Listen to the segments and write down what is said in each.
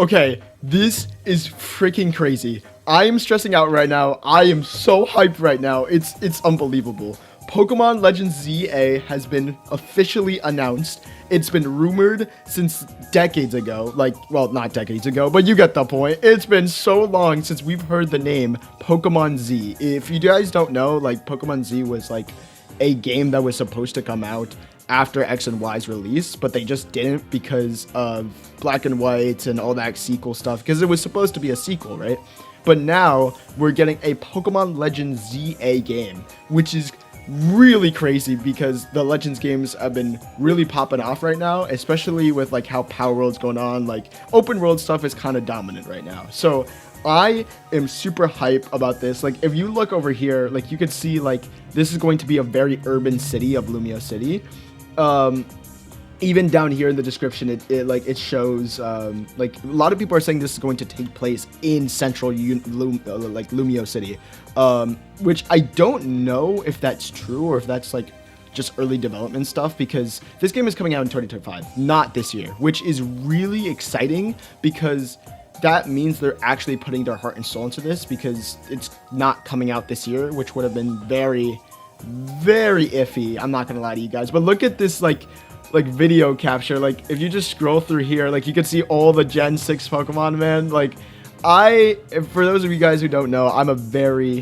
Okay, this is freaking crazy. I am stressing out right now. I am so hyped right now. It's unbelievable. Pokemon Legends Z-A has been officially announced. It's been rumored since decades ago. Like, well, not decades ago, but you get the point. It's been so long since we've heard the name Pokemon Z. If you guys don't know, like, Pokemon Z was like a game that was supposed to come out after X and Y's release, but they just didn't because of Black and White and all that sequel stuff, because it was supposed to be a sequel, right? But now we're getting a Pokemon Legends Z-A game, which is really crazy because the Legends games have been really popping off right now, especially with like how Power World's going on. Like open world stuff is kind of dominant right now. So I am super hype about this. Like if you look over here, like you could see like this is going to be a very urban city of Lumiose City. Even down here in the description, it shows like a lot of people are saying this is going to take place in central Lumiose City, which I don't know if that's true or if that's like just early development stuff, because this game is coming out in 2025, not this year, which is really exciting because that means they're actually putting their heart and soul into this, because it's not coming out this year, which would have been very iffy. I'm not gonna lie to you guys, but look at this like video capture. Like if you just scroll through here, like you can see all the Gen 6 Pokemon, man. Like for those of you guys who don't know, I'm a very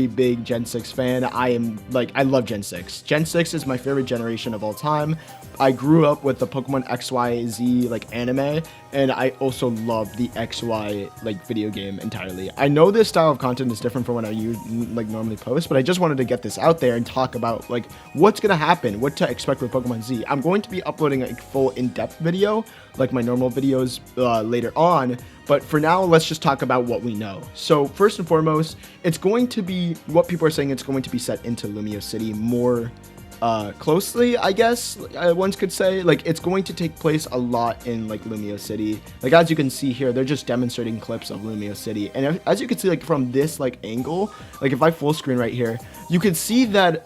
big Gen 6 fan. I love Gen 6. Gen 6 is my favorite generation of all time. I grew up with the Pokemon XYZ like anime, and I also love the XY like video game entirely. I know this style of content is different from what I normally post, but I just wanted to get this out there and talk about like what's gonna happen, what to expect with Pokemon Z. I'm going to be uploading a full in-depth video like my normal videos later on, but for now let's just talk about what we know. So first and foremost, it's going to be what people are saying. It's going to be set into Lumiose City more closely, I guess one could say. Like it's going to take place a lot in like Lumiose City. Like as you can see here, they're just demonstrating clips of Lumiose City, and as you can see like from this like angle, like if I full screen right here, you can see that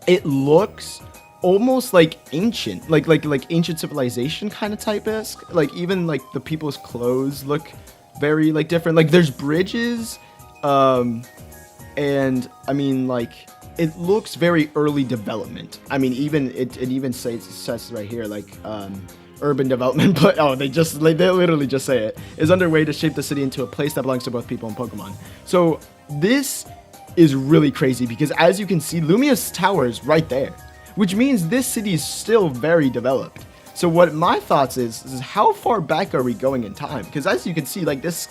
it looks almost like ancient, like ancient civilization kind of type-esque. Like even like the people's clothes look very like different. Like there's bridges, and I mean like it looks very early development. I mean, even it even says right here like urban development, but they literally just say it is underway to shape the city into a place that belongs to both people and Pokemon. So this is really crazy because as you can see, Lumiose Tower is right there, which means this city is still very developed. So what my thoughts is how far back are we going in time? Because as you can see, like this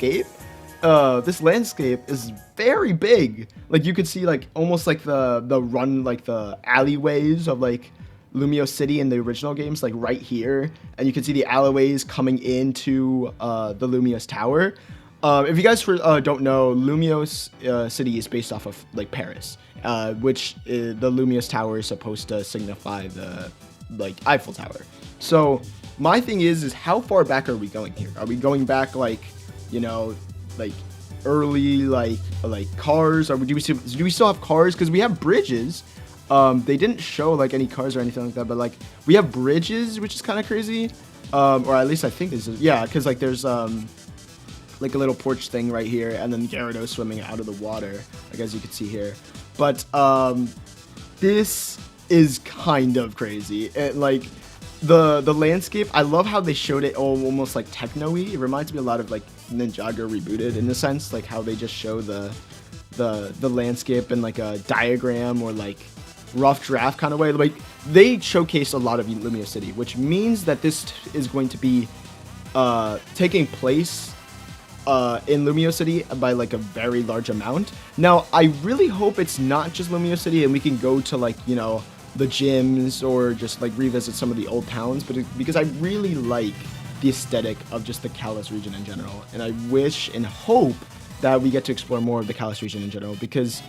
landscape is very big. Like you could see like almost like the alleyways of like Lumiose City in the original games, like right here, and you can see the alleyways coming into the Lumiose Tower. If you guys don't know, Lumiose City is based off of like Paris, which the Lumiose Tower is supposed to signify the like Eiffel Tower. So my thing is how far back are we going here? Are we going back like, you know, like early like cars, or do we still have cars? Because we have bridges. They didn't show like any cars or anything like that, but like we have bridges, which is kind of crazy, or at least I think this is, yeah, because like there's like a little porch thing right here, and then Gyarados swimming out of the water, like as you can see here. But this is kind of crazy. And like the landscape, I love how they showed it almost like techno-y. It reminds me a lot of like Ninjago Rebooted in a sense, like how they just show the landscape in like a diagram or like rough draft kind of way. Like they showcase a lot of Lumiose City, which means that this is going to be taking place in Lumiose City by like a very large amount. Now I really hope it's not just Lumiose City and we can go to like, you know, the gyms or just like revisit some of the old towns, but because I really like the aesthetic of just the Kalos region in general, and I wish and hope that we get to explore more of the Kalos region in general, because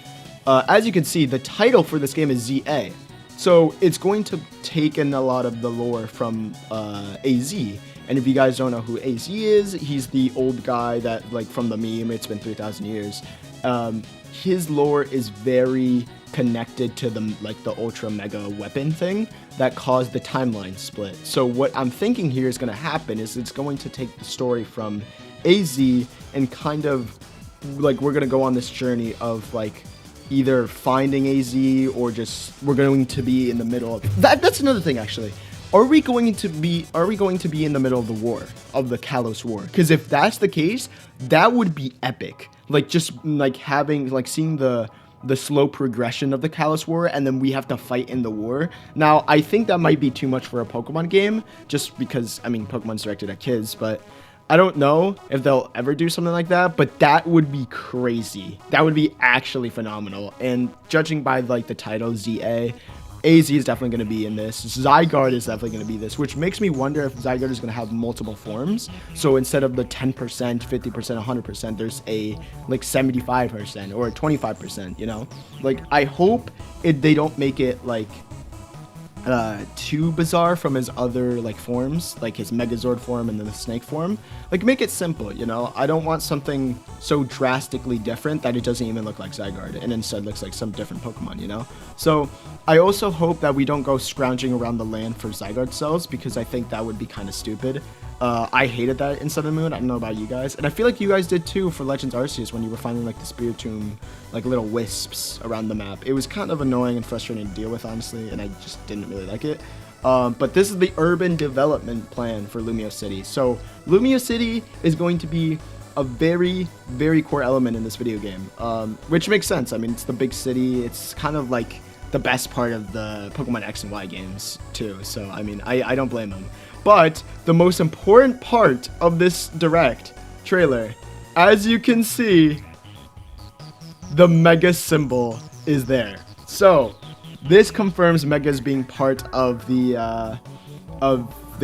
as you can see, the title for this game is Z-A, so it's going to take in a lot of the lore from AZ. And if you guys don't know who AZ is, he's the old guy that like from the meme, it's been 3,000 years. His lore is very connected to the ultra mega weapon thing that caused the timeline split. So what I'm thinking here is going to happen is it's going to take the story from AZ and kind of like we're going to go on this journey of like either finding AZ or just we're going to be in the middle of that's another thing actually. Are we going to be in the middle of the war, of the Kalos War? Because if that's the case, that would be epic. Like just like having like seeing the slow progression of the Kalos War, and then we have to fight in the war. Now, I think that might be too much for a Pokemon game, just because I mean Pokemon's directed at kids, but I don't know if they'll ever do something like that. But that would be crazy. That would be actually phenomenal. And judging by like the title Z-A, AZ is definitely going to be in this. Zygarde is definitely going to be this, which makes me wonder if Zygarde is going to have multiple forms. So instead of the 10%, 50%, 100%, there's a like 75% or 25%, you know? Like, I hope they don't make it like too bizarre from his other like forms, like his Megazord form and then the snake form. Like, make it simple, you know? I don't want something so drastically different that it doesn't even look like Zygarde and instead looks like some different Pokemon, you know? So I also hope that we don't go scrounging around the land for Zygarde cells, because I think that would be kind of stupid. I hated that in Sun and Moon. I don't know about you guys, and I feel like you guys did too for Legends Arceus when you were finding like the Spiritomb, like little wisps around the map. It was kind of annoying and frustrating to deal with, honestly, and I just didn't really like it. But this is the urban development plan for Lumiose City. So Lumiose City is going to be a very, very core element in this video game, which makes sense. I mean, it's the big city. It's kind of like the best part of the Pokemon X and Y games too. So I mean, I don't blame them. But the most important part of this direct trailer, as you can see, the Mega symbol is there. So this confirms Megas being part of the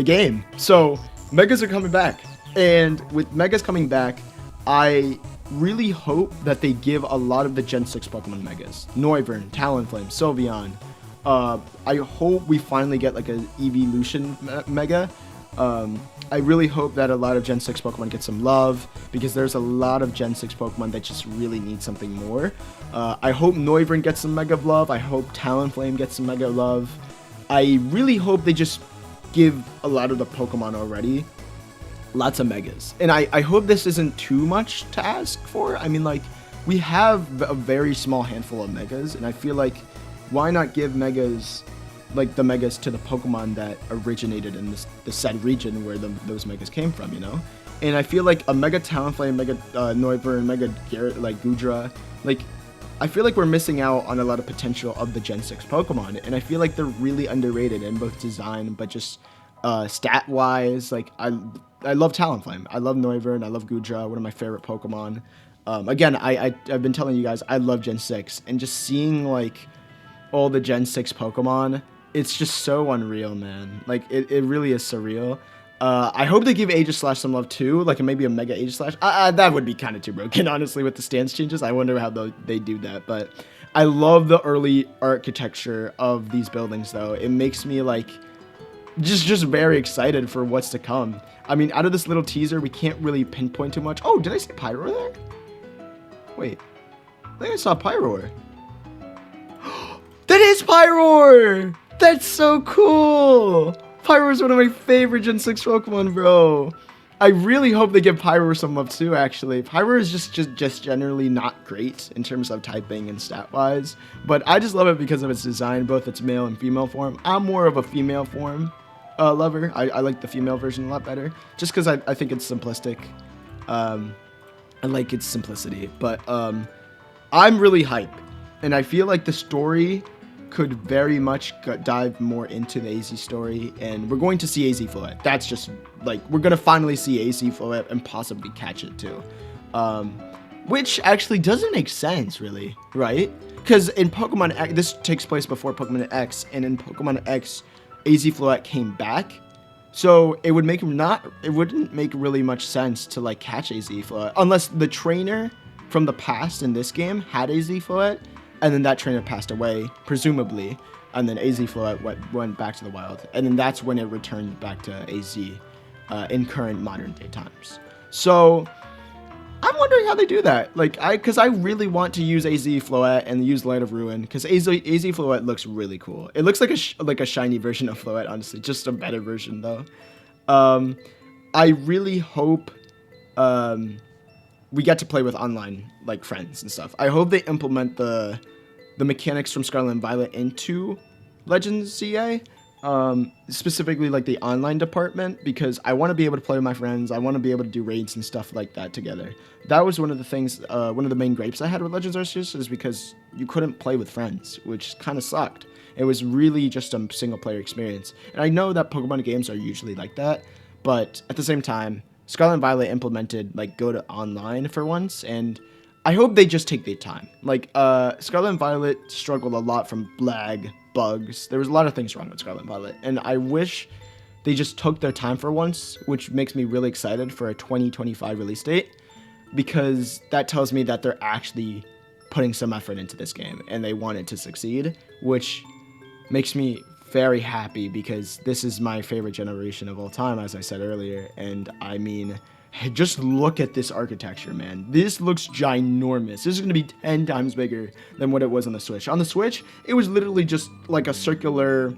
game. So Megas are coming back, and with Megas coming back, I really hope that they give a lot of the Gen 6 Pokemon Megas. Noivern, Talonflame, Sylveon. I hope we finally get like an Evolution Mega. I really hope that a lot of Gen 6 Pokemon get some love, because there's a lot of Gen 6 Pokemon that just really need something more. I hope Noivern gets some Mega love. I hope Talonflame gets some Mega love. I really hope they just give a lot of the Pokemon already lots of Megas. And I hope this isn't too much to ask for. I mean, like, we have a very small handful of Megas, and I feel like why not give Megas, like the Megas to the Pokemon that originated in the said region where those Megas came from, you know? And I feel like a Mega Talonflame, Mega Noivern, Mega Garrett, like Goodra, like, I feel like we're missing out on a lot of potential of the Gen 6 Pokemon, and I feel like they're really underrated in both design, but just stat-wise. Like, I love Talonflame, I love Noivern, I love Goodra, one of my favorite Pokemon. Again, I've been telling you guys, I love Gen 6, and just seeing, like, all the Gen 6 Pokemon, it's just so unreal, man. Like, it really is surreal. I hope they give Aegislash some love too, like maybe a Mega Aegislash. That would be kind of too broken, honestly, with the stance changes. I wonder how they do that, but I love the early architecture of these buildings, though. It makes me, like, just very excited for what's to come. I mean, out of this little teaser, we can't really pinpoint too much. Oh, did I say Pyroar there? Wait, I think I saw Pyroar. That is Pyroar! That's so cool! Pyroar is one of my favorite Gen 6 Pokemon, bro. I really hope they give Pyroar some love too, actually. Pyroar is just generally not great in terms of typing and stat-wise, but I just love it because of its design, both its male and female form. I'm more of a female form lover. I like the female version a lot better, just because I think it's simplistic. I like its simplicity, but I'm really hyped, and I feel like the story could very much dive more into the AZ story, and we're going to see AZ Floette. That's just, like, we're going to finally see AZ Floette and possibly catch it too. Which actually doesn't make sense, really, right? Because in Pokemon X, this takes place before Pokemon X, and in Pokemon X, AZ Floette came back. So it wouldn't make really much sense to, like, catch AZ Floette, unless the trainer from the past in this game had AZ Floette, and then that trainer passed away, presumably, and then AZ Floette went back to the wild, and then that's when it returned back to AZ in current modern day times. So I'm wondering how they do that. Like, because I really want to use AZ Floette and use Light of Ruin, because AZ Floette looks really cool. It looks like a shiny version of Floette, honestly, just a better version though. I really hope we get to play with online like friends and stuff. I hope they implement the mechanics from Scarlet and Violet into Legends Z-A. Specifically like the online department, because I want to be able to play with my friends. I want to be able to do raids and stuff like that together. That was one of the things, one of the main gripes I had with Legends Arceus, is because you couldn't play with friends, which kind of sucked. It was really just a single player experience. And I know that Pokemon games are usually like that, but at the same time, Scarlet and Violet implemented like go to online for once, and I hope they just take their time. Like, Scarlet and Violet struggled a lot from lag, bugs. There was a lot of things wrong with Scarlet and Violet, and I wish they just took their time for once, which makes me really excited for a 2025 release date, because that tells me that they're actually putting some effort into this game, and they want it to succeed, which makes me very happy, because this is my favorite generation of all time, as I said earlier. And I mean, just look at this architecture, man. This looks ginormous. This is going to be 10 times bigger than what it was on the Switch. On the Switch, it was literally just like a circular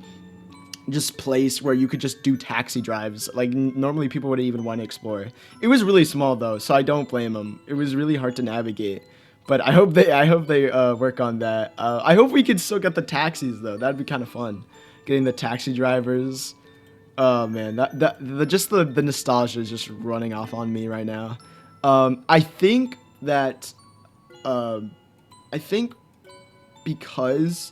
just place where you could just do taxi drives. Like, normally people wouldn't even want to explore. It was really small though, so I don't blame them. It was really hard to navigate. But I hope they work on that. I hope we can still get the taxis though. That'd be kind of fun, getting the taxi drivers. Oh man, the nostalgia is just running off on me right now. I think because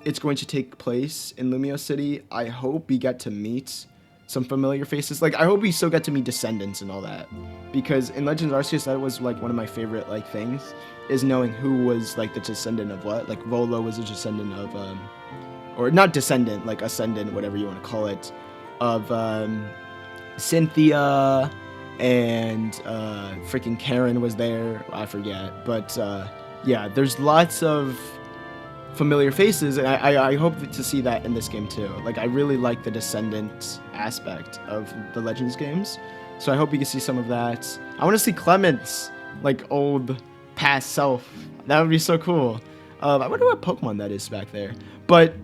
it's going to take place in Lumiose City, I hope we get to meet some familiar faces. Like, I hope we still get to meet descendants and all that, because in Legends Arceus, that was like one of my favorite like things, is knowing who was like the descendant of what. Like, Volo was a descendant of or not descendant, like ascendant, whatever you want to call it, of Cynthia, and freaking Karen was there. I forget, but yeah, there's lots of familiar faces, and I hope to see that in this game too. Like, I really like the descendant aspect of the Legends games, so I hope we can see some of that. I want to see Clement's like old past self. That would be so cool. I wonder what Pokemon that is back there. But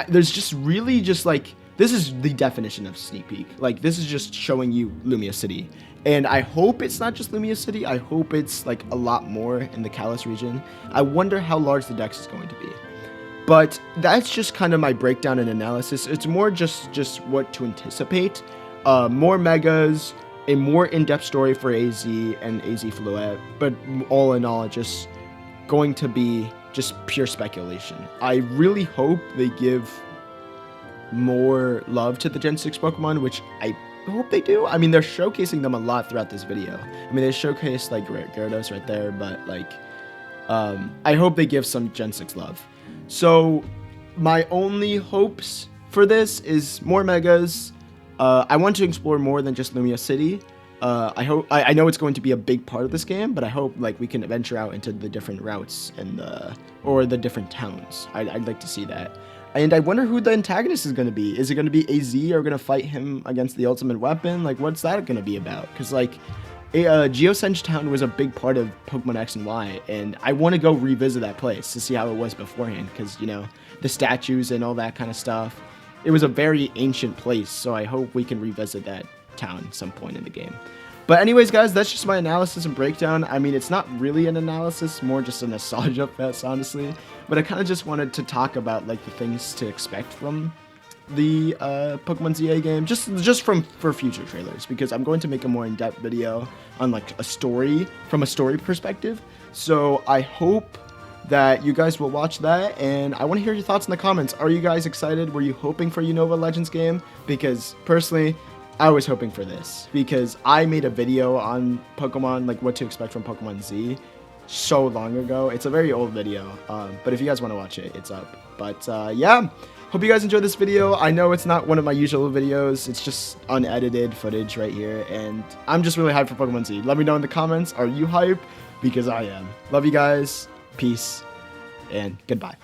there's just really just like, this is the definition of sneak peek. Like, this is just showing you Lumiose City. And I hope it's not just Lumiose City. I hope it's like a lot more in the Kalos region. I wonder how large the dex is going to be. But that's just kind of my breakdown and analysis. It's more just what to anticipate. More megas, a more in-depth story for AZ and AZ Floette. But all in all, just going to be just pure speculation. I really hope they give more love to the Gen 6 Pokemon, which I hope they do. I mean, they're showcasing them a lot throughout this video. I mean, they showcased like Gyarados right there, but like, I hope they give some Gen 6 love. So my only hopes for this is more megas. I want to explore more than just Lumiose City. I know it's going to be a big part of this game, but I hope like we can venture out into the different routes and or the different towns. I'd like to see that. And I wonder who the antagonist is going to be. Is it going to be AZ, or going to fight him against the ultimate weapon? Like, what's that going to be about? Because like, Geosenge Town was a big part of Pokemon X and Y, and I want to go revisit that place to see how it was beforehand, because, you know, the statues and all that kind of stuff. It was a very ancient place, so I hope we can revisit that town at some point in the game. But anyways, guys, that's just my analysis and breakdown. I mean, it's not really an analysis, more just a nostalgia fest, honestly. But I kind of just wanted to talk about like the things to expect from the Pokemon Z-A game, just for future trailers, because I'm going to make a more in-depth video on like a story, from a story perspective. So I hope that you guys will watch that, and I want to hear your thoughts in the comments. Are you guys excited? Were you hoping for Unova Legends game? Because personally, I was hoping for this, because I made a video on Pokemon, like what to expect from Pokemon Z, so long ago. It's a very old video, but if you guys want to watch it, it's up. But yeah, hope you guys enjoyed this video. I know it's not one of my usual videos, it's just unedited footage right here, and I'm just really hyped for Pokemon Z. Let me know in the comments, are you hyped? Because I am. Love you guys, peace, and goodbye.